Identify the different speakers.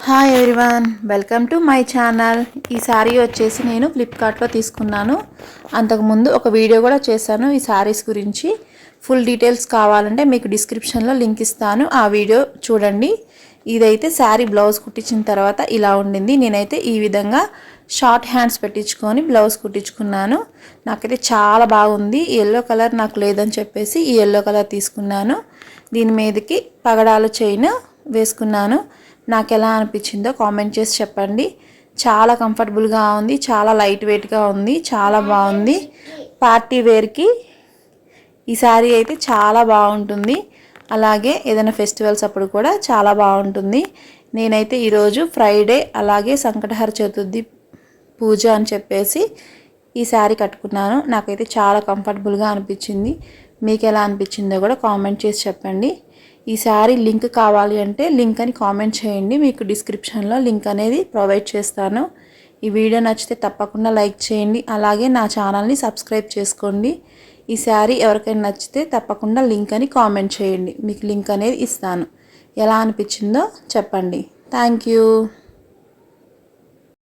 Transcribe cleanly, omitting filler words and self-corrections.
Speaker 1: Hi everyone, welcome to my channel. ఈ శారీ వచ్చేసి నేను ఫ్లిప్కార్ట్లో తీసుకున్నాను. అంతకుముందు ఒక వీడియో కూడా చేశాను ఈ శారీస్ గురించి. ఫుల్ డీటెయిల్స్ కావాలంటే మీకు డిస్క్రిప్షన్లో లింక్ ఇస్తాను, ఆ వీడియో చూడండి. ఇదైతే శారీ బ్లౌజ్ కుట్టించిన తర్వాత ఇలా ఉండింది. నేనైతే ఈ విధంగా షార్ట్ హ్యాండ్స్ పెట్టించుకొని బ్లౌజ్ కుట్టించుకున్నాను. నాకైతే చాలా బాగుంది. ఎల్లో కలర్ నాకు లేదని చెప్పేసి ఈ ఎల్లో కలర్ తీసుకున్నాను. దీని మీదకి పగడాల చైన్ వేసుకున్నాను. నాకు ఎలా అనిపించిందో కామెంట్ చేసి చెప్పండి. చాలా కంఫర్టబుల్గా ఉంది, చాలా లైట్ వెయిట్గా ఉంది, చాలా బాగుంది. పార్టీ వేర్కి ఈ శారీ అయితే చాలా బాగుంటుంది. అలాగే ఏదైనా ఫెస్టివల్స్ అప్పుడు కూడా చాలా బాగుంటుంది. నేనైతే ఈరోజు ఫ్రైడే అలాగే సంకటహర చతుర్థి పూజ అని చెప్పేసి ఈ శారీ కట్టుకున్నాను. నాకైతే చాలా కంఫర్టబుల్గా అనిపించింది. మీకు ఎలా అనిపించిందో కూడా కామెంట్ చేసి చెప్పండి. ఈ శారీ లింక్ కావాలి అంటే లింక్ అని కామెంట్ చేయండి, మీకు డిస్క్రిప్షన్లో లింక్ అనేది ప్రొవైడ్ చేస్తాను. ఈ వీడియో నచ్చితే తప్పకుండా లైక్ చేయండి, అలాగే నా ఛానల్ని సబ్స్క్రైబ్ చేసుకోండి. ఈ శారీ ఎవరికైనా నచ్చితే తప్పకుండా లింక్ అని కామెంట్ చేయండి, మీకు లింక్ అనేది ఇస్తాను. ఎలా అనిపించిందో చెప్పండి. Thank you.